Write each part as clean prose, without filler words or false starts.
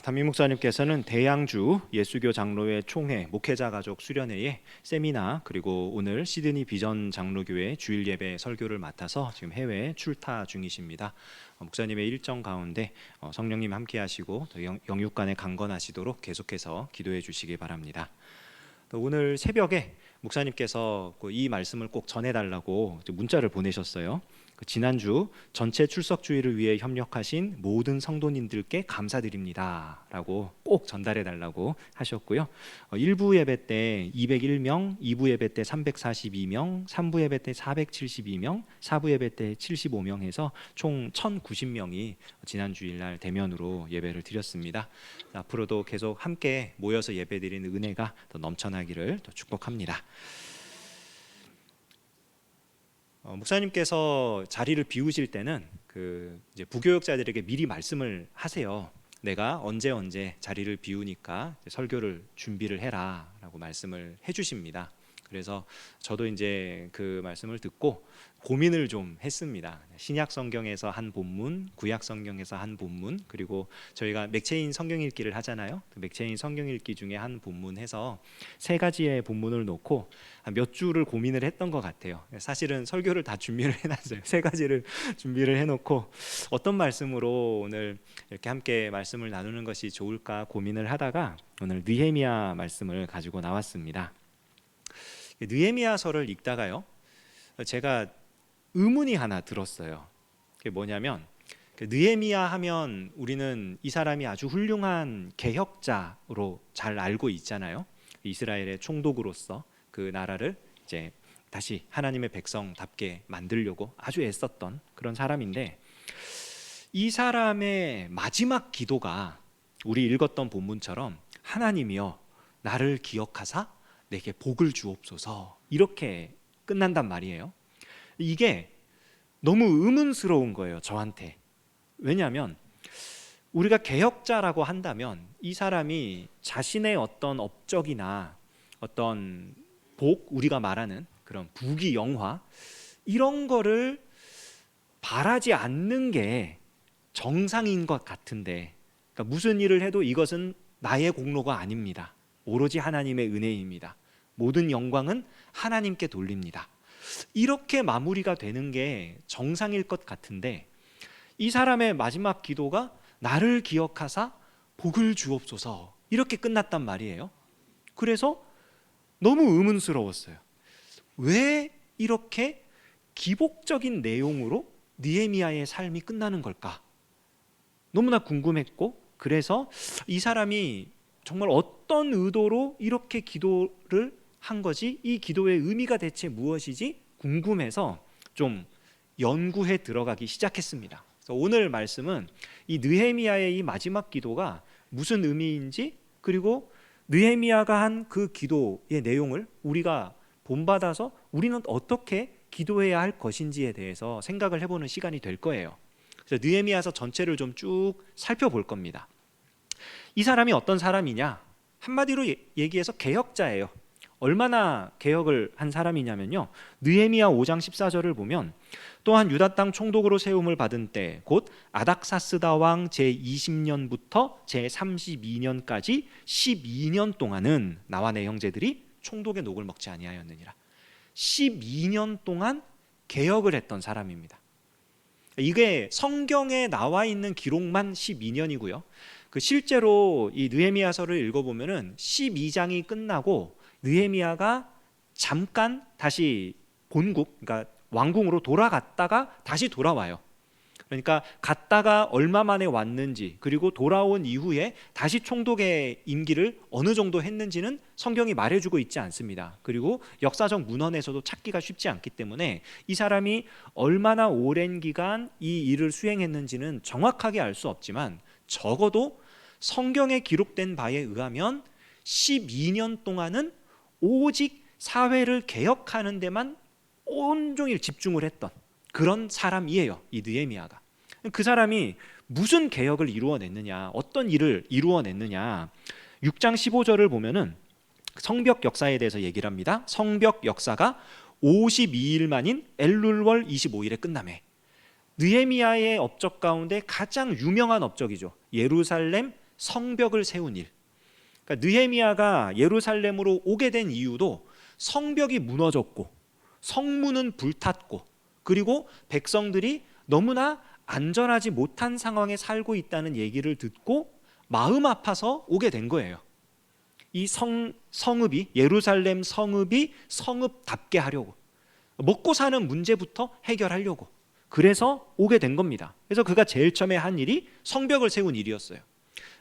담임 목사님께서는 대양주 예수교 장로회 총회 목회자 가족 수련회에 세미나 그리고 오늘 시드니 비전 장로교회 주일 예배 설교를 맡아서 지금 해외 출타 중이십니다. 목사님의 일정 가운데 성령님 함께하시고 영육 간에 강건하시도록 계속해서 기도해 주시기 바랍니다. 또 오늘 새벽에 목사님께서 이 말씀을 꼭 전해달라고 문자를 보내셨어요. 지난주 전체 출석 주의를 위해 협력하신 모든 성도님들께 감사드립니다 라고 꼭 전달해 달라고 하셨고요. 1부 예배 때 201명, 2부 예배 때 342명, 3부 예배 때 472명, 4부 예배 때 75명 해서 총 1090명이 지난 주일날 대면으로 예배를 드렸습니다. 앞으로도 계속 함께 모여서 예배드리는 은혜가 더 넘쳐나기를 더 축복합니다. 목사님께서 자리를 비우실 때는 이제 부교역자들에게 미리 말씀을 하세요. 내가 언제 자리를 비우니까 설교를 준비를 해라라고 말씀을 해주십니다. 그래서 저도 이제 그 말씀을 듣고 고민을 좀 했습니다. 신약 성경에서 한 본문, 구약 성경에서 한 본문, 그리고 저희가 맥체인 성경 읽기를 하잖아요. 그 맥체인 성경 읽기 중에 한 본문 해서 세 가지의 본문을 놓고 몇 주를 고민을 했던 것 같아요. 사실은 설교를 다 준비를 해놨어요. 세 가지를 준비를 해놓고 어떤 말씀으로 오늘 이렇게 함께 말씀을 나누는 것이 좋을까 고민을 하다가 오늘 느헤미야 말씀을 가지고 나왔습니다. 느헤미야서를 읽다가요, 제가 의문이 하나 들었어요. 그게 뭐냐면 느헤미야 하면 우리는 이 사람이 아주 훌륭한 개혁자로 잘 알고 있잖아요. 이스라엘의 총독으로서 그 나라를 이제 다시 하나님의 백성답게 만들려고 아주 애썼던 그런 사람인데, 이 사람의 마지막 기도가 우리 읽었던 본문처럼 하나님이여 나를 기억하사 내게 복을 주옵소서 이렇게 끝난단 말이에요. 이게 너무 의문스러운 거예요, 저한테. 왜냐하면 우리가 개혁자라고 한다면 이 사람이 자신의 어떤 업적이나 어떤 복, 우리가 말하는 그런 부귀영화 이런 거를 바라지 않는 게 정상인 것 같은데, 그러니까 무슨 일을 해도 이것은 나의 공로가 아닙니다. 오로지 하나님의 은혜입니다. 모든 영광은 하나님께 돌립니다. 이렇게 마무리가 되는 게 정상일 것 같은데, 이 사람의 마지막 기도가 나를 기억하사 복을 주옵소서 이렇게 끝났단 말이에요. 그래서 너무 의문스러웠어요. 왜 이렇게 기복적인 내용으로 느헤미야의 삶이 끝나는 걸까? 너무나 궁금했고, 그래서 이 사람이 정말 어떤 의도로 이렇게 기도를 한 거지, 이 기도의 의미가 대체 무엇이지 궁금해서 좀 연구해 들어가기 시작했습니다. 그래서 오늘 말씀은 이 느헤미야의 이 마지막 기도가 무슨 의미인지, 그리고 느헤미야가 한 그 기도의 내용을 우리가 본받아서 우리는 어떻게 기도해야 할 것인지에 대해서 생각을 해보는 시간이 될 거예요. 그래서 느헤미야서 전체를 좀 쭉 살펴볼 겁니다. 이 사람이 어떤 사람이냐? 한마디로 얘기해서 개혁자예요. 얼마나 개혁을 한 사람이냐면요, 느헤미야 5장 14절을 보면 또한 유다 땅 총독으로 세움을 받은 때 곧 아닥사스다 왕 제20년부터 제32년까지 12년 동안은 나와 내 형제들이 총독의 녹을 먹지 아니하였느니라. 12년 동안 개혁을 했던 사람입니다. 이게 성경에 나와 있는 기록만 12년이고요. 실제로 이 느헤미야서를 읽어보면은 12장이 끝나고 느헤미야가 잠깐 다시 본국, 그러니까 왕궁으로 돌아갔다가 다시 돌아와요. 그러니까 갔다가 얼마 만에 왔는지, 그리고 돌아온 이후에 다시 총독의 임기를 어느 정도 했는지는 성경이 말해주고 있지 않습니다. 그리고 역사적 문헌에서도 찾기가 쉽지 않기 때문에 이 사람이 얼마나 오랜 기간 이 일을 수행했는지는 정확하게 알 수 없지만, 적어도 성경에 기록된 바에 의하면 12년 동안은 오직 사회를 개혁하는 데만 온종일 집중을 했던 그런 사람이에요, 이 느헤미야가. 그 사람이 무슨 개혁을 이루어냈느냐, 어떤 일을 이루어냈느냐, 6장 15절을 보면은 성벽 역사에 대해서 얘기를 합니다. 성벽 역사가 52일 만인 엘룰월 25일에 끝나매. 느헤미야의 업적 가운데 가장 유명한 업적이죠. 예루살렘 성벽을 세운 일. 그러니까 느헤미야가 예루살렘으로 오게 된 이유도 성벽이 무너졌고 성문은 불탔고 그리고 백성들이 너무나 안전하지 못한 상황에 살고 있다는 얘기를 듣고 마음 아파서 오게 된 거예요. 이 성읍이, 예루살렘 성읍이 성읍답게 하려고, 먹고 사는 문제부터 해결하려고, 그래서 오게 된 겁니다. 그래서 그가 제일 처음에 한 일이 성벽을 세운 일이었어요.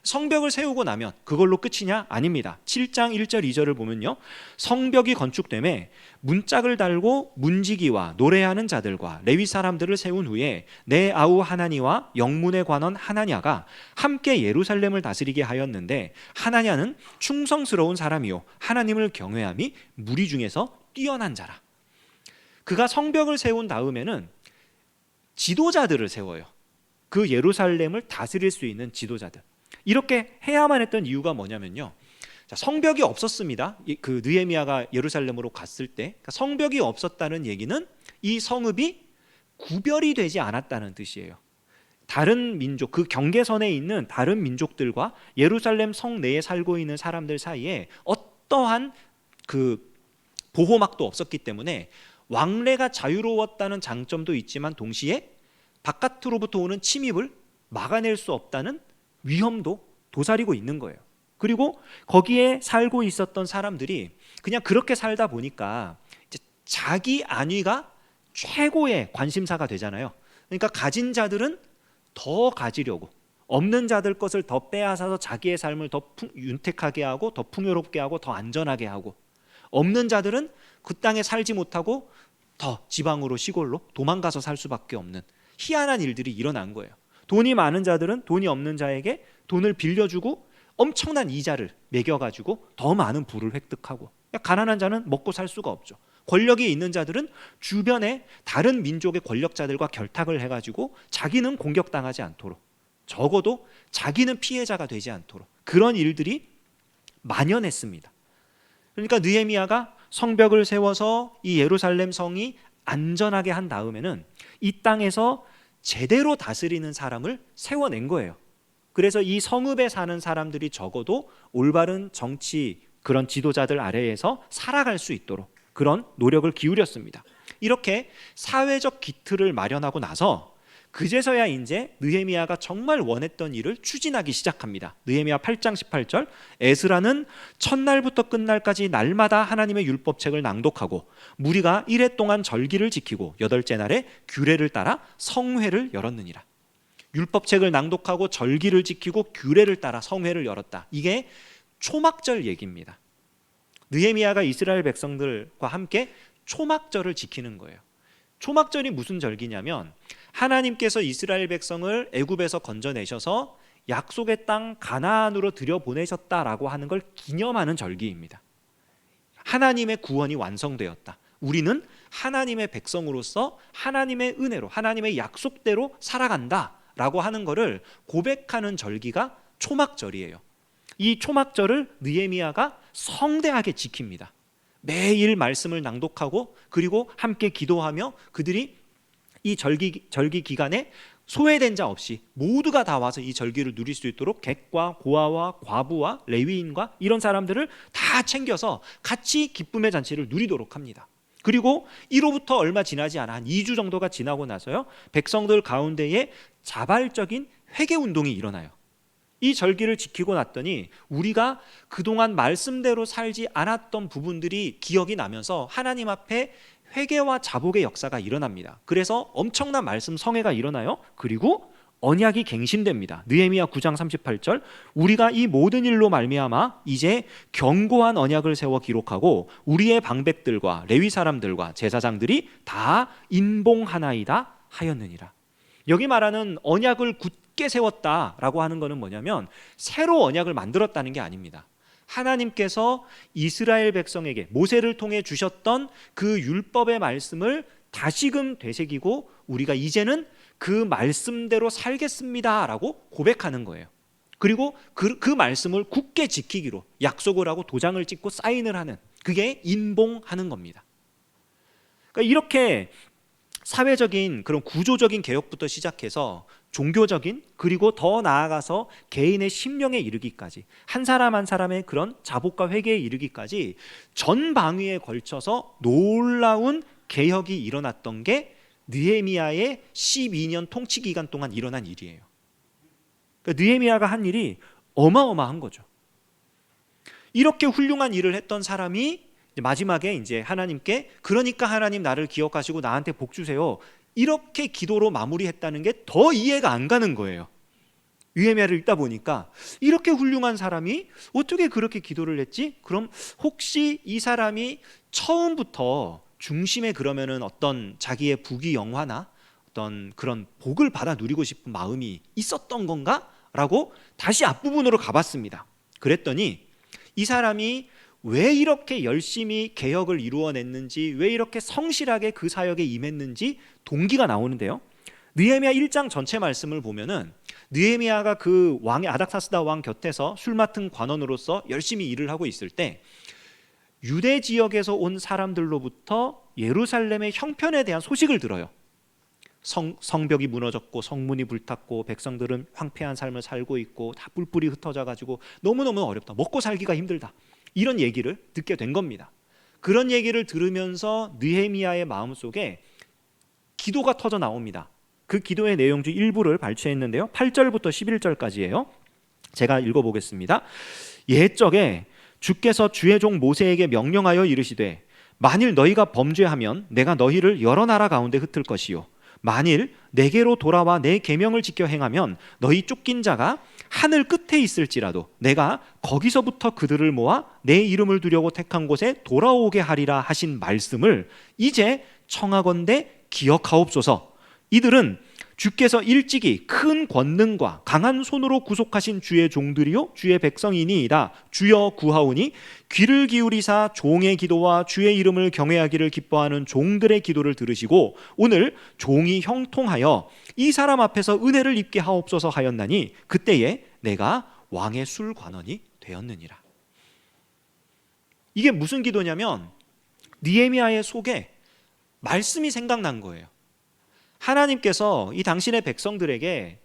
성벽을 세우고 나면 그걸로 끝이냐? 아닙니다. 7장 1절 2절을 보면요, 성벽이 건축됨에 문짝을 달고 문지기와 노래하는 자들과 레위 사람들을 세운 후에 내 아우 하나니와 영문의 관원 하나냐가 함께 예루살렘을 다스리게 하였는데, 하나냐는 충성스러운 사람이요 하나님을 경외함이 무리 중에서 뛰어난 자라. 그가 성벽을 세운 다음에는 지도자들을 세워요. 그 예루살렘을 다스릴 수 있는 지도자들. 이렇게 해야만 했던 이유가 뭐냐면요, 성벽이 없었습니다. 그 느헤미야가 예루살렘으로 갔을 때, 그러니까 성벽이 없었다는 얘기는 이 성읍이 구별이 되지 않았다는 뜻이에요. 다른 민족, 그 경계선에 있는 다른 민족들과 예루살렘 성 내에 살고 있는 사람들 사이에 어떠한 그 보호막도 없었기 때문에 왕래가 자유로웠다는 장점도 있지만 동시에 바깥으로부터 오는 침입을 막아낼 수 없다는 위험도 도사리고 있는 거예요. 그리고 거기에 살고 있었던 사람들이 그냥 그렇게 살다 보니까 이제 자기 안위가 최고의 관심사가 되잖아요. 그러니까 가진 자들은 더 가지려고, 없는 자들 것을 더 빼앗아서 자기의 삶을 더 윤택하게 하고 더 풍요롭게 하고 더 안전하게 하고, 없는 자들은 그 땅에 살지 못하고 더 지방으로, 시골로 도망가서 살 수밖에 없는 희한한 일들이 일어난 거예요. 돈이 많은 자들은 돈이 없는 자에게 돈을 빌려주고 엄청난 이자를 매겨가지고 더 많은 부를 획득하고, 가난한 자는 먹고 살 수가 없죠. 권력이 있는 자들은 주변에 다른 민족의 권력자들과 결탁을 해가지고 자기는 공격당하지 않도록, 적어도 자기는 피해자가 되지 않도록 그런 일들이 만연했습니다. 그러니까 느헤미야가 성벽을 세워서 이 예루살렘 성이 안전하게 한 다음에는 이 땅에서 제대로 다스리는 사람을 세워낸 거예요. 그래서 이 성읍에 사는 사람들이 적어도 올바른 정치, 그런 지도자들 아래에서 살아갈 수 있도록 그런 노력을 기울였습니다. 이렇게 사회적 기틀을 마련하고 나서 그제서야 이제 느헤미야가 정말 원했던 일을 추진하기 시작합니다. 느헤미야 8장 18절, 에스라는 첫날부터 끝날까지 날마다 하나님의 율법책을 낭독하고 무리가 이레 동안 절기를 지키고 여덟째 날에 규례를 따라 성회를 열었느니라. 율법책을 낭독하고 절기를 지키고 규례를 따라 성회를 열었다. 이게 초막절 얘기입니다. 느헤미야가 이스라엘 백성들과 함께 초막절을 지키는 거예요. 초막절이 무슨 절기냐면 하나님께서 이스라엘 백성을 애굽에서 건져내셔서 약속의 땅 가나안으로 들여보내셨다라고 하는 걸 기념하는 절기입니다. 하나님의 구원이 완성되었다. 우리는 하나님의 백성으로서 하나님의 은혜로, 하나님의 약속대로 살아간다라고 하는 것을 고백하는 절기가 초막절이에요. 이 초막절을 느헤미야가 성대하게 지킵니다. 매일 말씀을 낭독하고 그리고 함께 기도하며 그들이 이 절기 기간에 소외된 자 없이 모두가 다 와서 이 절기를 누릴 수 있도록 객과 고아와 과부와 레위인과 이런 사람들을 다 챙겨서 같이 기쁨의 잔치를 누리도록 합니다. 그리고 이로부터 얼마 지나지 않아 한 2주 정도가 지나고 나서요, 백성들 가운데에 자발적인 회개 운동이 일어나요. 이 절기를 지키고 났더니 우리가 그동안 말씀대로 살지 않았던 부분들이 기억이 나면서 하나님 앞에 회개와 자복의 역사가 일어납니다. 그래서 엄청난 말씀 성회가 일어나요. 그리고 언약이 갱신됩니다. 느헤미야 9장 38절, 우리가 이 모든 일로 말미암아 이제 견고한 언약을 세워 기록하고 우리의 방백들과 레위 사람들과 제사장들이 다 인봉하나이다 하였느니라. 여기 말하는 언약을 굳게 세웠다라고 하는 것은 뭐냐면 새로 언약을 만들었다는 게 아닙니다. 하나님께서 이스라엘 백성에게 모세를 통해 주셨던 그 율법의 말씀을 다시금 되새기고 우리가 이제는 그 말씀대로 살겠습니다라고 고백하는 거예요. 그리고 그 말씀을 굳게 지키기로 약속을 하고 도장을 찍고 사인을 하는, 그게 인봉하는 겁니다. 그러니까 이렇게 사회적인 그런 구조적인 개혁부터 시작해서 종교적인, 그리고 더 나아가서 개인의 심령에 이르기까지, 한 사람 한 사람의 그런 자복과 회개에 이르기까지 전 방위에 걸쳐서 놀라운 개혁이 일어났던 게 느헤미야의 12년 통치 기간 동안 일어난 일이에요. 그러니까 느헤미야가 한 일이 어마어마한 거죠. 이렇게 훌륭한 일을 했던 사람이 마지막에 이제 하나님께, 그러니까 하나님 나를 기억하시고 나한테 복 주세요, 이렇게 기도로 마무리했다는 게 더 이해가 안 가는 거예요. 느헤미야를 읽다 보니까 이렇게 훌륭한 사람이 어떻게 그렇게 기도를 했지? 그럼 혹시 이 사람이 처음부터 중심에 그러면은 어떤 자기의 부귀 영화나 어떤 그런 복을 받아 누리고 싶은 마음이 있었던 건가? 라고 다시 앞부분으로 가봤습니다. 그랬더니 이 사람이 왜 이렇게 열심히 개혁을 이루어냈는지, 왜 이렇게 성실하게 그 사역에 임했는지 동기가 나오는데요. 느헤미야 1장 전체 말씀을 보면은 느헤미야가 그 왕의 아닥사스다 왕 곁에서 술 맡은 관원으로서 열심히 일을 하고 있을 때 유대 지역에서 온 사람들로부터 예루살렘의 형편에 대한 소식을 들어요. 성벽이 무너졌고 성문이 불탔고 백성들은 황폐한 삶을 살고 있고 다 뿔뿔이 흩어져 가지고 너무너무 어렵다, 먹고 살기가 힘들다, 이런 얘기를 듣게 된 겁니다. 그런 얘기를 들으면서 느헤미야의 마음속에 기도가 터져 나옵니다. 그 기도의 내용 중 일부를 발췌했는데요, 8절부터 11절까지예요. 제가 읽어보겠습니다. 옛적에 주께서 주의 종 모세에게 명령하여 이르시되 만일 너희가 범죄하면 내가 너희를 여러 나라 가운데 흩을 것이요 만일 내게로 돌아와 내 계명을 지켜 행하면 너희 쫓긴 자가 하늘 끝에 있을지라도 내가 거기서부터 그들을 모아 내 이름을 두려고 택한 곳에 돌아오게 하리라 하신 말씀을 이제 청하건대 기억하옵소서. 이들은 주께서 일찍이 큰 권능과 강한 손으로 구속하신 주의 종들이요 주의 백성이니이다. 주여 구하오니 귀를 기울이사 종의 기도와 주의 이름을 경외하기를 기뻐하는 종들의 기도를 들으시고 오늘 종이 형통하여 이 사람 앞에서 은혜를 입게 하옵소서 하였나니 그때에 내가 왕의 술관원이 되었느니라. 이게 무슨 기도냐면 느헤미야의 속에 말씀이 생각난 거예요. 하나님께서 이 당신의 백성들에게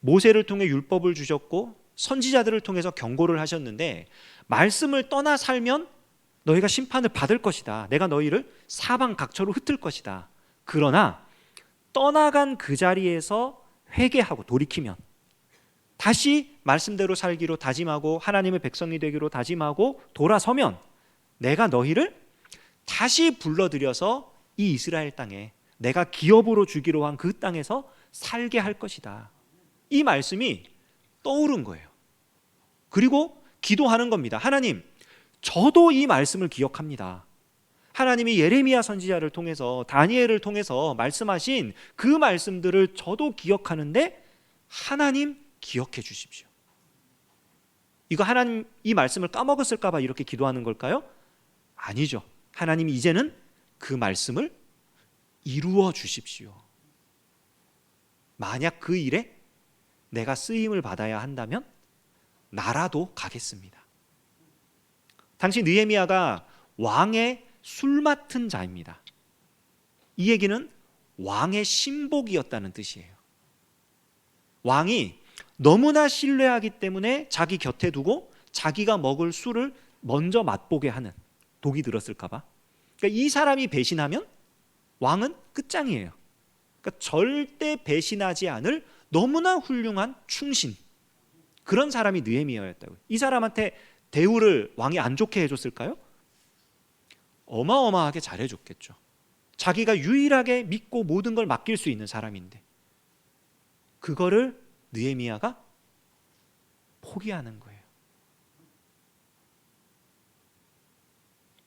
모세를 통해 율법을 주셨고 선지자들을 통해서 경고를 하셨는데 말씀을 떠나 살면 너희가 심판을 받을 것이다. 내가 너희를 사방 각처로 흩을 것이다. 그러나 떠나간 그 자리에서 회개하고 돌이키면, 다시 말씀대로 살기로 다짐하고 하나님의 백성이 되기로 다짐하고 돌아서면 내가 너희를 다시 불러들여서 이 이스라엘 땅에 내가 기업으로 주기로 한 그 땅에서 살게 할 것이다. 이 말씀이 떠오른 거예요. 그리고 기도하는 겁니다. 하나님, 저도 이 말씀을 기억합니다. 하나님이 예레미야 선지자를 통해서, 다니엘을 통해서 말씀하신 그 말씀들을 저도 기억하는데 하나님 기억해 주십시오. 이거 하나님 이 말씀을 까먹었을까 봐 이렇게 기도하는 걸까요? 아니죠. 하나님 이제는 그 말씀을 이루어 주십시오. 만약 그 일에 내가 쓰임을 받아야 한다면 나라도 가겠습니다. 당시 느헤미야가 왕의 술 맡은 자입니다. 이 얘기는 왕의 신복이었다는 뜻이에요. 왕이 너무나 신뢰하기 때문에 자기 곁에 두고 자기가 먹을 술을 먼저 맛보게 하는, 독이 들었을까 봐. 그러니까 이 사람이 배신하면 왕은 끝장이에요. 그러니까 절대 배신하지 않을 너무나 훌륭한 충신, 그런 사람이 느헤미야였다고요. 이 사람한테 대우를 왕이 안 좋게 해줬을까요? 어마어마하게 잘해줬겠죠. 자기가 유일하게 믿고 모든 걸 맡길 수 있는 사람인데 그거를 느헤미야가 포기하는 거예요.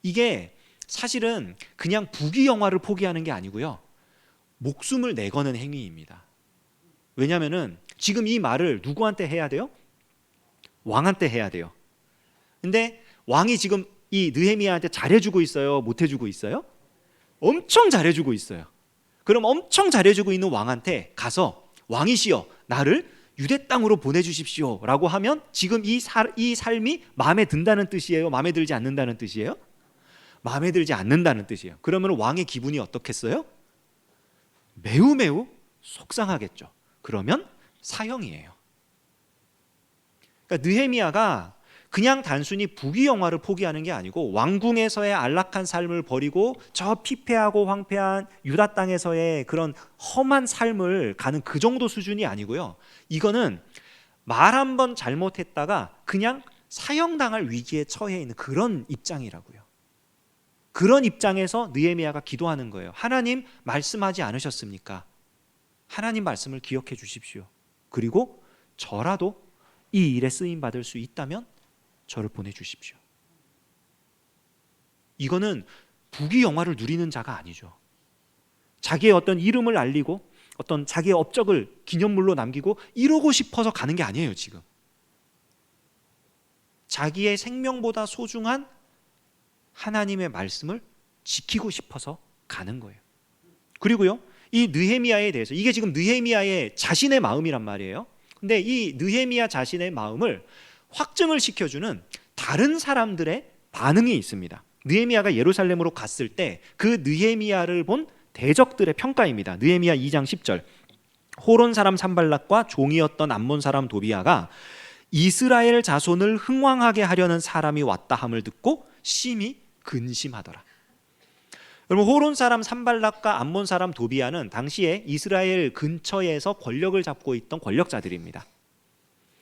이게 사실은 그냥 부귀 영화를 포기하는 게 아니고요, 목숨을 내거는 행위입니다. 왜냐하면 지금 이 말을 누구한테 해야 돼요? 왕한테 해야 돼요. 근데 왕이 지금 이 느헤미야한테 잘해주고 있어요? 못해주고 있어요? 엄청 잘해주고 있어요. 그럼 엄청 잘해주고 있는 왕한테 가서 왕이시여 나를 유대 땅으로 보내주십시오 라고 하면 지금 이 삶이 마음에 든다는 뜻이에요? 마음에 들지 않는다는 뜻이에요? 마음에 들지 않는다는 뜻이에요. 그러면 왕의 기분이 어떻겠어요? 매우 속상하겠죠. 그러면 사형이에요. 그러니까 느헤미야가 그냥 단순히 부귀영화를 포기하는 게 아니고 왕궁에서의 안락한 삶을 버리고 저 피폐하고 황폐한 유다 땅에서의 그런 험한 삶을 가는 그 정도 수준이 아니고요. 이거는 말 한 번 잘못했다가 그냥 사형당할 위기에 처해 있는 그런 입장이라고요. 그런 입장에서 느헤미야가 기도하는 거예요. 하나님 말씀하지 않으셨습니까? 하나님 말씀을 기억해 주십시오. 그리고 저라도 이 일에 쓰임 받을 수 있다면 저를 보내주십시오. 이거는 부귀영화를 누리는 자가 아니죠. 자기의 어떤 이름을 알리고 어떤 자기의 업적을 기념물로 남기고 이러고 싶어서 가는 게 아니에요. 지금 자기의 생명보다 소중한 하나님의 말씀을 지키고 싶어서 가는 거예요. 그리고요, 이 느헤미야에 대해서, 이게 지금 느헤미야의 자신의 마음이란 말이에요. 근데 이 느헤미야 자신의 마음을 확증을 시켜주는 다른 사람들의 반응이 있습니다. 느헤미야가 예루살렘으로 갔을 때 그 느헤미야를 본 대적들의 평가입니다. 느헤미야 2장 10절. 호론 사람 산발락과 종이었던 암몬 사람 도비야가 이스라엘 자손을 흥왕하게 하려는 사람이 왔다 함을 듣고 심히 근심하더라. 여러분, 호론 사람 산발락과 암몬 사람 도비야는 당시에 이스라엘 근처에서 권력을 잡고 있던 권력자들입니다.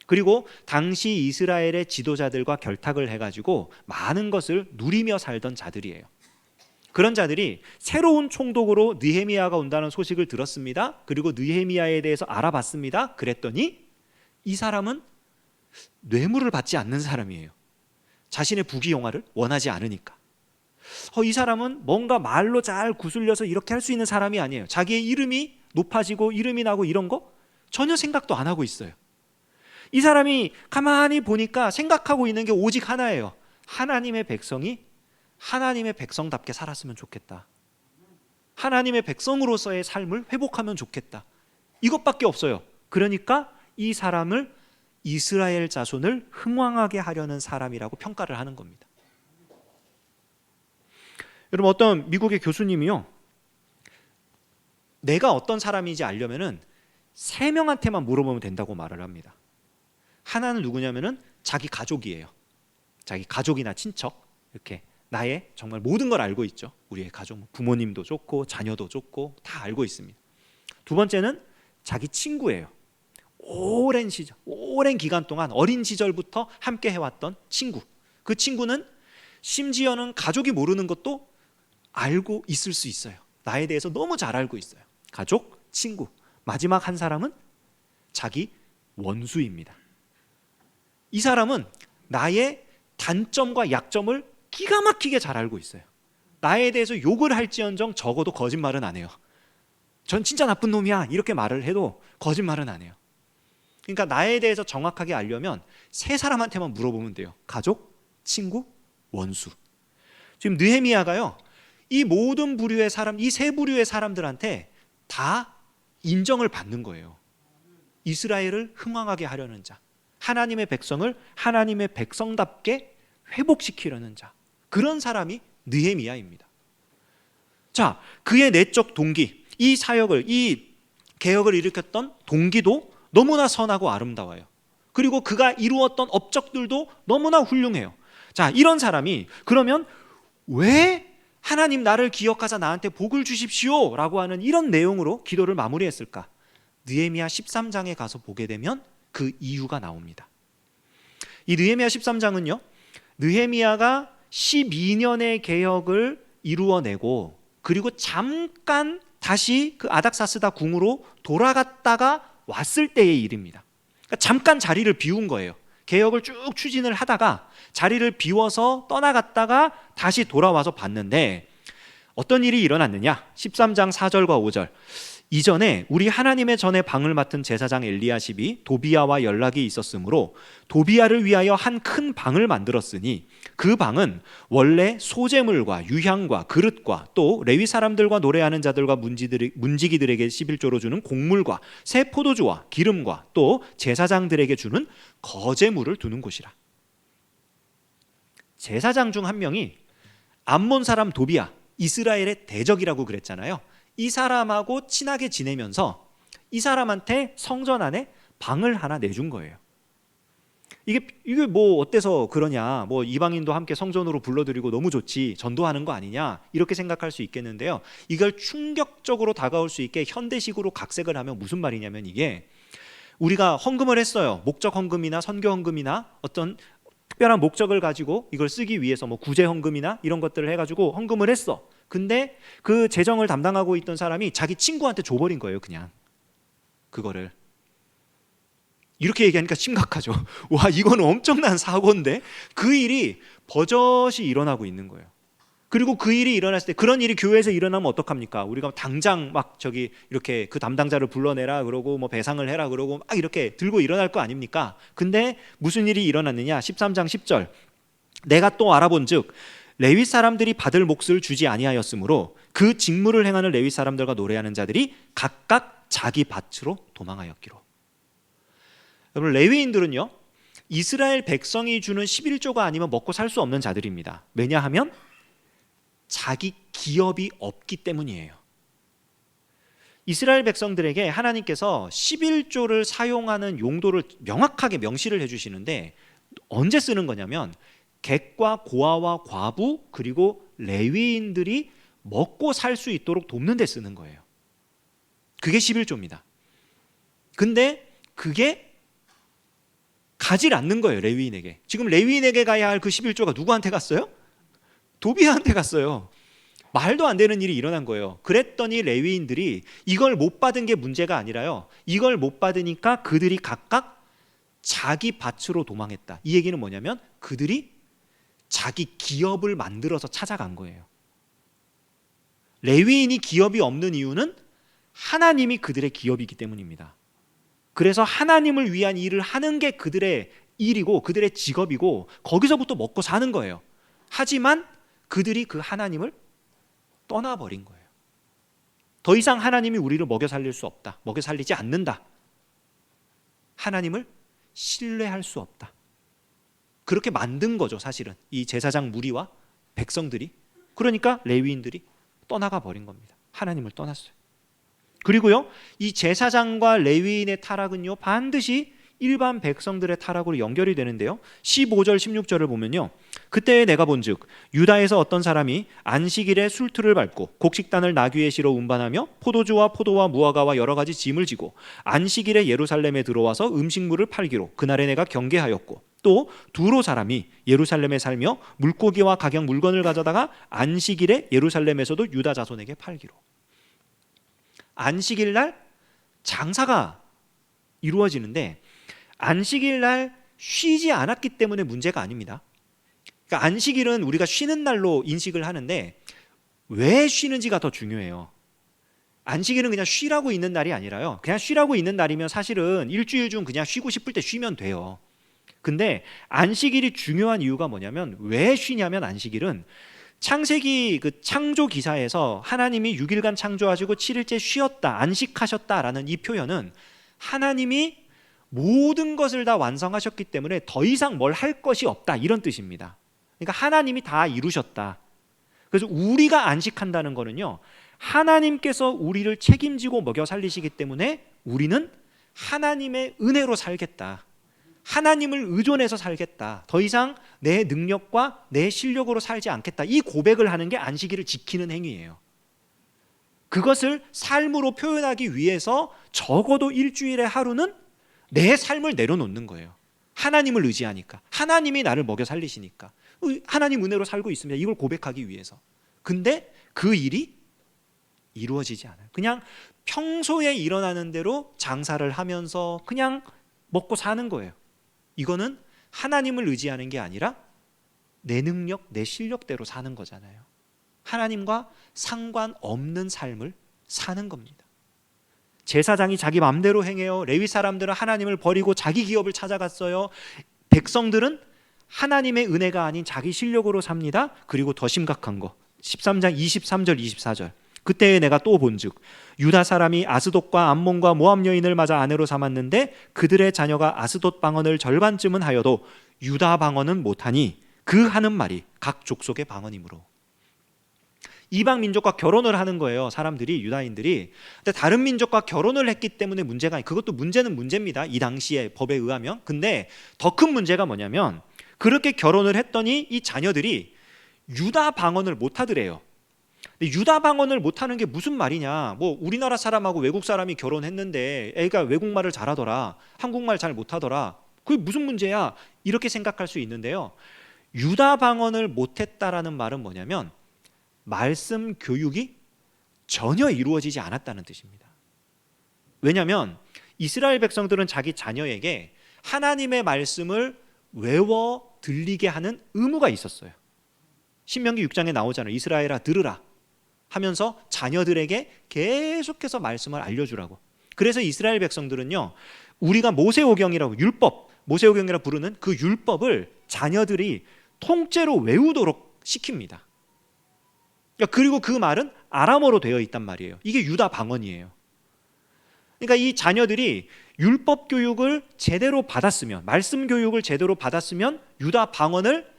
그리고 당시 이스라엘의 지도자들과 결탁을 해가지고 많은 것을 누리며 살던 자들이에요. 그런 자들이 새로운 총독으로 느헤미야가 온다는 소식을 들었습니다. 그리고 느헤미야에 대해서 알아봤습니다. 그랬더니 이 사람은 뇌물을 받지 않는 사람이에요. 자신의 부귀영화를 원하지 않으니까. 이 사람은 뭔가 말로 잘 구슬려서 이렇게 할 수 있는 사람이 아니에요. 자기의 이름이 높아지고 이름이 나고 이런 거 전혀 생각도 안 하고 있어요. 이 사람이 가만히 보니까 생각하고 있는 게 오직 하나예요. 하나님의 백성이 하나님의 백성답게 살았으면 좋겠다. 하나님의 백성으로서의 삶을 회복하면 좋겠다. 이것밖에 없어요. 그러니까 이 사람을 이스라엘 자손을 흥왕하게 하려는 사람이라고 평가를 하는 겁니다. 여러분, 어떤 미국의 교수님이요, 내가 어떤 사람인지 알려면은 3명한테만 물어보면 된다고 말을 합니다. 하나는 누구냐면은 자기 가족이에요. 자기 가족이나 친척, 이렇게 나의 정말 모든 걸 알고 있죠. 우리의 가족, 부모님도 좋고 자녀도 좋고 다 알고 있습니다. 두 번째는 자기 친구예요. 오랜 시절, 오랜 기간 동안 어린 시절부터 함께 해왔던 친구. 그 친구는 심지어는 가족이 모르는 것도 알고 있을 수 있어요. 나에 대해서 너무 잘 알고 있어요. 가족, 친구. 마지막 한 사람은 자기 원수입니다. 이 사람은 나의 단점과 약점을 기가 막히게 잘 알고 있어요. 나에 대해서 욕을 할지언정 적어도 거짓말은 안 해요. 전 진짜 나쁜 놈이야 이렇게 말을 해도 거짓말은 안 해요. 그러니까 나에 대해서 정확하게 알려면 3사람한테만 물어보면 돼요. 가족, 친구, 원수. 지금 느헤미야가요, 이 모든 부류의 사람, 이 3부류의 사람들한테 다 인정을 받는 거예요. 이스라엘을 흥왕하게 하려는 자, 하나님의 백성을 하나님의 백성답게 회복시키려는 자, 그런 사람이 느헤미야입니다. 자, 그의 내적 동기, 이 사역을, 이 개혁을 일으켰던 동기도 너무나 선하고 아름다워요. 그리고 그가 이루었던 업적들도 너무나 훌륭해요. 자, 이런 사람이 그러면 왜 하나님 나를 기억하사 나한테 복을 주십시오 라고 하는 이런 내용으로 기도를 마무리했을까? 느헤미야 13장에 가서 보게 되면 그 이유가 나옵니다. 이 느헤미야 13장은요, 느헤미야가 12년의 개혁을 이루어내고 그리고 잠깐 다시 그 아닥사스다 궁으로 돌아갔다가 왔을 때의 일입니다. 그러니까 잠깐 자리를 비운 거예요. 개혁을 쭉 추진을 하다가 자리를 비워서 떠나갔다가 다시 돌아와서 봤는데 어떤 일이 일어났느냐? 13장 4절과 5절. 이전에 우리 하나님의 전에 방을 맡은 제사장 엘리야십이 도비야와 연락이 있었으므로 도비야를 위하여 한 큰 방을 만들었으니 그 방은 원래 소재물과 유향과 그릇과 또 레위 사람들과 노래하는 자들과 문지기들에게 11조로 주는 곡물과 새 포도주와 기름과 또 제사장들에게 주는 거제물을 두는 곳이라. 제사장 중 한 명이 암몬 사람 도비야, 이스라엘의 대적이라고 그랬잖아요. 이 사람하고 친하게 지내면서 이 사람한테 성전 안에 방을 하나 내준 거예요. 이게 뭐 어때서 그러냐, 뭐 이방인도 함께 성전으로 불러들이고 너무 좋지, 전도하는 거 아니냐, 이렇게 생각할 수 있겠는데요. 이걸 충격적으로 다가올 수 있게 현대식으로 각색을 하면 무슨 말이냐면, 이게 우리가 헌금을 했어요. 목적 헌금이나 선교 헌금이나 어떤 특별한 목적을 가지고 이걸 쓰기 위해서 뭐 구제 헌금이나 이런 것들을 해가지고 헌금을 했어. 근데 그 재정을 담당하고 있던 사람이 자기 친구한테 줘버린 거예요. 그냥 그거를. 이렇게 얘기하니까 심각하죠. 와, 이건 엄청난 사고인데 그 일이 버젓이 일어나고 있는 거예요. 그리고 그 일이 일어났을 때, 그런 일이 교회에서 일어나면 어떡합니까? 우리가 당장 막 저기 이렇게 그 담당자를 불러내라 그러고 뭐 배상을 해라 그러고 막 이렇게 들고 일어날 거 아닙니까? 근데 무슨 일이 일어났느냐? 13장 10절. 내가 또 알아본즉 레위 사람들이 받을 몫을 주지 아니하였으므로 그 직무를 행하는 레위 사람들과 노래하는 자들이 각각 자기 밭으로 도망하였기로. 여러분, 레위인들은요, 이스라엘 백성이 주는 11조가 아니면 먹고 살 수 없는 자들입니다. 왜냐하면 자기 기업이 없기 때문이에요. 이스라엘 백성들에게 하나님께서 11조를 사용하는 용도를 명확하게 명시를 해주시는데, 언제 쓰는 거냐면 객과 고아와 과부 그리고 레위인들이 먹고 살 수 있도록 돕는 데 쓰는 거예요. 그게 11조입니다. 근데 그게 가질 않는 거예요. 레위인에게. 지금 레위인에게 가야 할 그 11조가 누구한테 갔어요? 도비아한테 갔어요. 말도 안 되는 일이 일어난 거예요. 그랬더니 레위인들이 이걸 못 받은 게 문제가 아니라요, 이걸 못 받으니까 그들이 각각 자기 밭으로 도망했다. 이 얘기는 뭐냐면 그들이 자기 기업을 만들어서 찾아간 거예요. 레위인이 기업이 없는 이유는 하나님이 그들의 기업이기 때문입니다. 그래서 하나님을 위한 일을 하는 게 그들의 일이고 그들의 직업이고 거기서부터 먹고 사는 거예요. 하지만 그들이 그 하나님을 떠나버린 거예요. 더 이상 하나님이 우리를 먹여 살릴 수 없다, 먹여 살리지 않는다, 하나님을 신뢰할 수 없다, 그렇게 만든 거죠. 사실은 이 제사장 무리와 백성들이. 그러니까 레위인들이 떠나가 버린 겁니다. 하나님을 떠났어요. 그리고요, 이 제사장과 레위인의 타락은요 반드시 일반 백성들의 타락으로 연결이 되는데요, 15절 16절을 보면요, 그때 내가 본즉 유다에서 어떤 사람이 안식일에 술틀을 밟고 곡식단을 나귀에 실어 운반하며 포도주와 포도와 무화과와 여러 가지 짐을 지고 안식일에 예루살렘에 들어와서 음식물을 팔기로 그날에 내가 경계하였고, 또 두로 사람이 예루살렘에 살며 물고기와 각양 물건을 가져다가 안식일에 예루살렘에서도 유다 자손에게 팔기로. 안식일 날 장사가 이루어지는데 안식일 날 쉬지 않았기 때문에 문제가 아닙니다. 그러니까 안식일은 우리가 쉬는 날로 인식을 하는데 왜 쉬는지가 더 중요해요. 안식일은 그냥 쉬라고 있는 날이 아니라요, 그냥 쉬라고 있는 날이면 사실은 일주일 중 그냥 쉬고 싶을 때 쉬면 돼요. 근데 안식일이 중요한 이유가 뭐냐면, 왜 쉬냐면 안식일은 창세기 그 창조 기사에서 하나님이 6일간 창조하시고 7일째 쉬었다, 안식하셨다라는 이 표현은 하나님이 모든 것을 다 완성하셨기 때문에 더 이상 뭘 할 것이 없다, 이런 뜻입니다. 그러니까 하나님이 다 이루셨다. 그래서 우리가 안식한다는 거는요, 하나님께서 우리를 책임지고 먹여 살리시기 때문에 우리는 하나님의 은혜로 살겠다, 하나님을 의존해서 살겠다, 더 이상 내 능력과 내 실력으로 살지 않겠다, 이 고백을 하는 게 안식일을 지키는 행위예요. 그것을 삶으로 표현하기 위해서 적어도 일주일에 하루는 내 삶을 내려놓는 거예요. 하나님을 의지하니까, 하나님이 나를 먹여 살리시니까, 하나님 은혜로 살고 있습니다, 이걸 고백하기 위해서. 근데 그 일이 이루어지지 않아요. 그냥 평소에 일어나는 대로 장사를 하면서 그냥 먹고 사는 거예요. 이거는 하나님을 의지하는 게 아니라 내 능력, 내 실력대로 사는 거잖아요. 하나님과 상관없는 삶을 사는 겁니다. 제사장이 자기 마음대로 행해요. 레위 사람들은 하나님을 버리고 자기 기업을 찾아갔어요. 백성들은 하나님의 은혜가 아닌 자기 실력으로 삽니다. 그리고 더 심각한 거 13장 23절 24절. 그때 내가 또 본즉 유다 사람이 아스돗과 암몬과 모압 여인을 맞아 아내로 삼았는데 그들의 자녀가 아스돗 방언을 절반쯤은 하여도 유다 방언은 못하니 그 하는 말이 각 족속의 방언이므로. 이방 민족과 결혼을 하는 거예요. 사람들이, 유다인들이. 근데 다른 민족과 결혼을 했기 때문에 문제가, 그것도 문제는 문제입니다. 이 당시의 법에 의하면. 근데 더 큰 문제가 뭐냐면 그렇게 결혼을 했더니 이 자녀들이 유다 방언을 못 하더래요. 근데 유다 방언을 못하는 게 무슨 말이냐, 뭐 우리나라 사람하고 외국 사람이 결혼했는데 애가 외국말을 잘하더라, 한국말 잘 못하더라, 그게 무슨 문제야, 이렇게 생각할 수 있는데요. 유다 방언을 못했다라는 말은 뭐냐면 말씀 교육이 전혀 이루어지지 않았다는 뜻입니다. 왜냐하면 이스라엘 백성들은 자기 자녀에게 하나님의 말씀을 외워 들리게 하는 의무가 있었어요. 신명기 6장에 나오잖아요. 이스라엘아 들으라 하면서 자녀들에게 계속해서 말씀을 알려주라고. 그래서 이스라엘 백성들은요, 우리가 모세오경이라고, 율법, 모세오경이라고 부르는 그 율법을 자녀들이 통째로 외우도록 시킵니다. 그리고 그 말은 아람어로 되어 있단 말이에요. 이게 유다 방언이에요. 그러니까 이 자녀들이 율법 교육을 제대로 받았으면, 말씀 교육을 제대로 받았으면 유다 방언을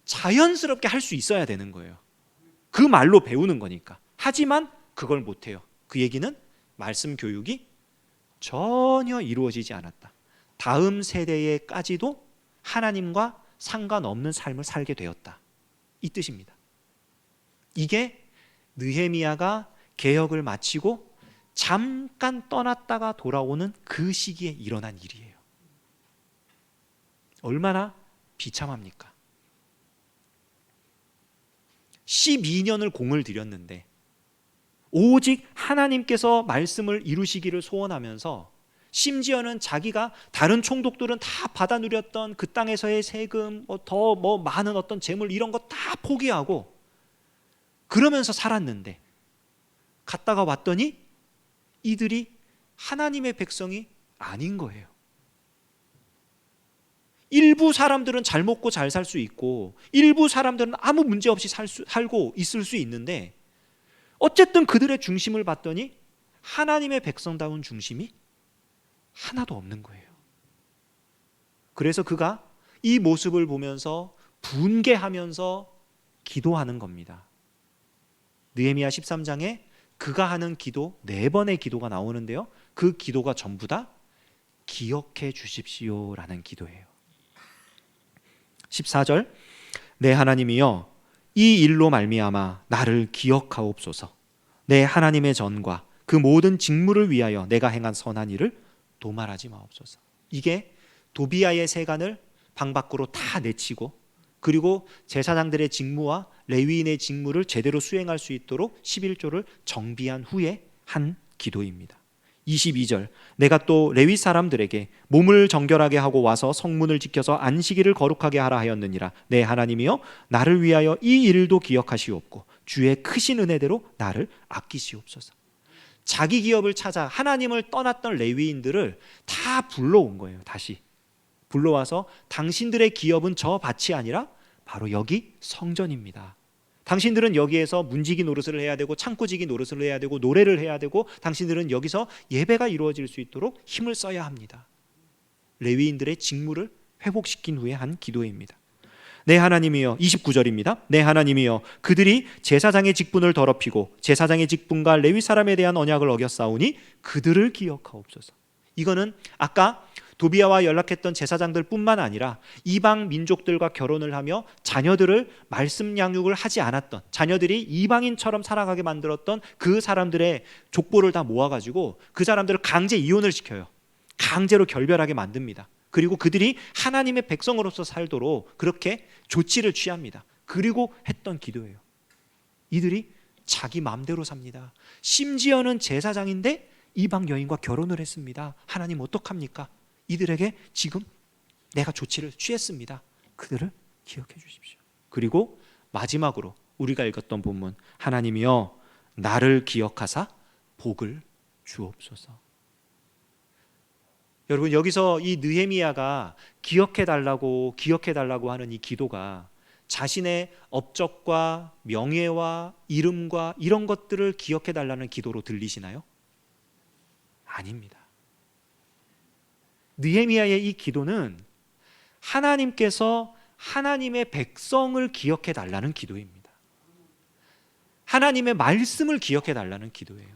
자연스럽게 할 수 있어야 되는 거예요. 그 말로 배우는 거니까. 하지만 그걸 못해요. 그 얘기는 말씀 교육이 전혀 이루어지지 않았다. 다음 세대에까지도 하나님과 상관없는 삶을 살게 되었다, 이 뜻입니다. 이게 느헤미야가 개혁을 마치고 잠깐 떠났다가 돌아오는 그 시기에 일어난 일이에요. 얼마나 비참합니까? 12년을 공을 들였는데 오직 하나님께서 말씀을 이루시기를 소원하면서, 심지어는 자기가 다른 총독들은 다 받아 누렸던 그 땅에서의 세금, 더 많은 어떤 재물, 이런 거 다 포기하고 그러면서 살았는데, 갔다가 왔더니 이들이 하나님의 백성이 아닌 거예요. 일부 사람들은 잘 먹고 잘 살 수 있고 일부 사람들은 아무 문제 없이 살고 있을 수 있는데, 어쨌든 그들의 중심을 봤더니 하나님의 백성다운 중심이 하나도 없는 거예요. 그래서 그가 이 모습을 보면서 분개하면서 기도하는 겁니다. 느헤미야 13장에 그가 하는 기도 4번의 기도가 나오는데요, 그 기도가 전부 다 기억해 주십시오라는 기도예요. 14절, 내 하나님이여 이 일로 말미암아 나를 기억하옵소서. 내 하나님의 전과 그 모든 직무를 위하여 내가 행한 선한 일을 도말하지 마옵소서. 이게 도비야의 세간을 방 밖으로 다 내치고, 그리고 제사장들의 직무와 레위인의 직무를 제대로 수행할 수 있도록 11조를 정비한 후에 한 기도입니다. 22절, 내가 또 레위 사람들에게 몸을 정결하게 하고 와서 성문을 지켜서 안식일을 거룩하게 하라 하였느니라. 내 하나님이여 나를 위하여 이 일도 기억하시옵고 주의 크신 은혜대로 나를 아끼시옵소서. 자기 기업을 찾아 하나님을 떠났던 레위인들을 다 불러온 거예요. 다시 불러와서 당신들의 기업은 저 밭이 아니라 바로 여기 성전입니다. 당신들은 여기에서 문지기 노릇을 해야 되고 창고지기 노릇을 해야 되고 노래를 해야 되고, 당신들은 여기서 예배가 이루어질 수 있도록 힘을 써야 합니다. 레위인들의 직무를 회복시킨 후에 한 기도입니다. 내 하나님이여, 29절입니다. 내 하나님이여 그들이 제사장의 직분을 더럽히고 제사장의 직분과 레위 사람에 대한 언약을 어겼사오니 그들을 기억하옵소서. 이거는 아까 도비야와 연락했던 제사장들 뿐만 아니라 이방 민족들과 결혼을 하며 자녀들을 말씀 양육을 하지 않았던, 자녀들이 이방인처럼 살아가게 만들었던 그 사람들의 족보를 다 모아가지고 그 사람들을 강제 이혼을 시켜요. 강제로 결별하게 만듭니다. 그리고 그들이 하나님의 백성으로서 살도록 그렇게 조치를 취합니다. 그리고 했던 기도예요. 이들이 자기 마음대로 삽니다. 심지어는 제사장인데 이방 여인과 결혼을 했습니다. 하나님 어떡합니까? 이들에게 지금 내가 조치를 취했습니다. 그들을 기억해 주십시오. 그리고 마지막으로 우리가 읽었던 본문, 하나님이여 나를 기억하사 복을 주옵소서. 여러분, 여기서 이 느헤미야가 기억해 달라고 하는 이 기도가 자신의 업적과 명예와 이름과 이런 것들을 기억해 달라는 기도로 들리시나요? 아닙니다. 느헤미야의 이 기도는 하나님께서 하나님의 백성을 기억해 달라는 기도입니다. 하나님의 말씀을 기억해 달라는 기도예요.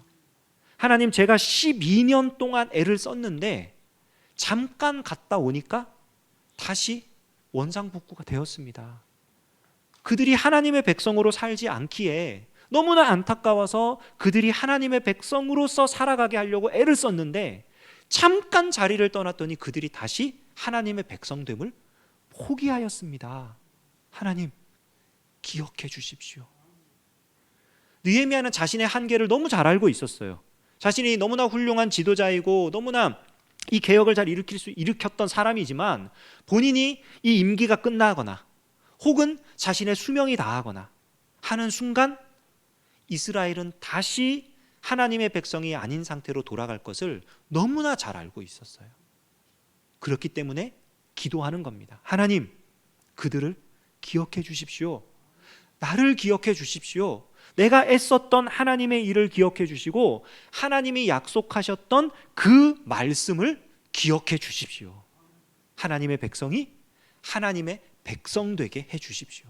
하나님, 제가 12년 동안 애를 썼는데 잠깐 갔다 오니까 다시 원상복구가 되었습니다. 그들이 하나님의 백성으로 살지 않기에 너무나 안타까워서 그들이 하나님의 백성으로서 살아가게 하려고 애를 썼는데 잠깐 자리를 떠났더니 그들이 다시 하나님의 백성됨을 포기하였습니다. 하나님, 기억해 주십시오. 느헤미야는 자신의 한계를 너무 잘 알고 있었어요. 자신이 너무나 훌륭한 지도자이고 너무나 이 개혁을 잘 일으켰던 사람이지만 본인이 이 임기가 끝나거나 혹은 자신의 수명이 다하거나 하는 순간 이스라엘은 다시 하나님의 백성이 아닌 상태로 돌아갈 것을 너무나 잘 알고 있었어요. 그렇기 때문에 기도하는 겁니다. 하나님, 그들을 기억해 주십시오. 나를 기억해 주십시오. 내가 애썼던 하나님의 일을 기억해 주시고 하나님이 약속하셨던 그 말씀을 기억해 주십시오. 하나님의 백성이 하나님의 백성 되게 해 주십시오.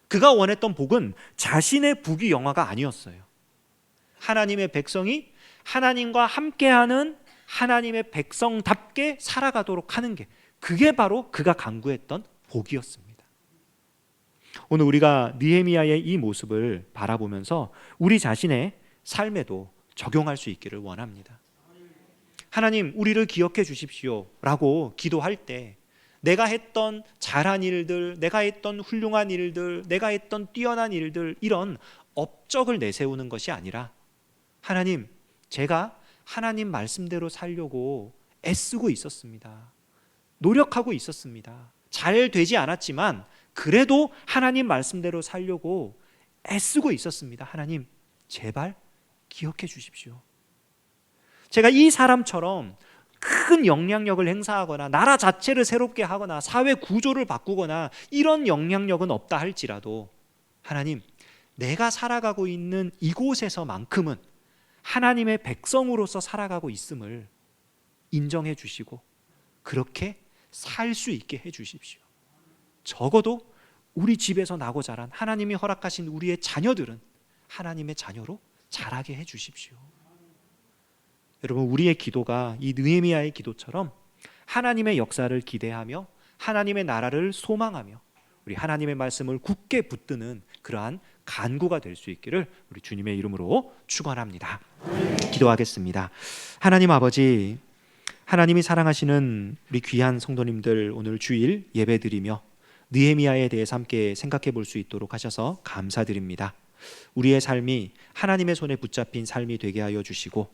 그가 원했던 복은 자신의 부귀영화가 아니었어요. 하나님의 백성이 하나님과 함께하는 하나님의 백성답게 살아가도록 하는 게, 그게 바로 그가 간구했던 복이었습니다. 오늘 우리가 느헤미야의 이 모습을 바라보면서 우리 자신의 삶에도 적용할 수 있기를 원합니다. 하나님, 우리를 기억해 주십시오 라고 기도할 때 내가 했던 잘한 일들, 내가 했던 훌륭한 일들, 내가 했던 뛰어난 일들, 이런 업적을 내세우는 것이 아니라 하나님, 제가 하나님 말씀대로 살려고 애쓰고 있었습니다. 노력하고 있었습니다. 잘 되지 않았지만 그래도 하나님 말씀대로 살려고 애쓰고 있었습니다. 하나님, 제발 기억해 주십시오. 제가 이 사람처럼 큰 영향력을 행사하거나 나라 자체를 새롭게 하거나 사회 구조를 바꾸거나 이런 영향력은 없다 할지라도 하나님, 내가 살아가고 있는 이곳에서만큼은 하나님의 백성으로서 살아가고 있음을 인정해 주시고 그렇게 살 수 있게 해 주십시오. 적어도 우리 집에서 나고 자란 하나님이 허락하신 우리의 자녀들은 하나님의 자녀로 자라게 해 주십시오. 여러분, 우리의 기도가 이 느헤미야의 기도처럼 하나님의 역사를 기대하며 하나님의 나라를 소망하며 우리 하나님의 말씀을 굳게 붙드는 그러한 간구가 될 수 있기를 우리 주님의 이름으로 축원합니다. 기도하겠습니다. 하나님 아버지, 하나님이 사랑하시는 우리 귀한 성도님들 오늘 주일 예배드리며 느헤미야에 대해서 함께 생각해 볼 수 있도록 하셔서 감사드립니다. 우리의 삶이 하나님의 손에 붙잡힌 삶이 되게 하여 주시고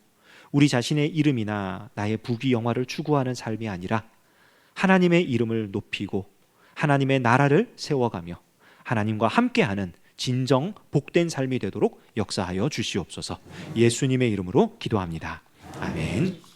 우리 자신의 이름이나 나의 부귀영화를 추구하는 삶이 아니라 하나님의 이름을 높이고 하나님의 나라를 세워가며 하나님과 함께하는 진정 복된 삶이 되도록 역사하여 주시옵소서. 예수님의 이름으로 기도합니다. 아멘.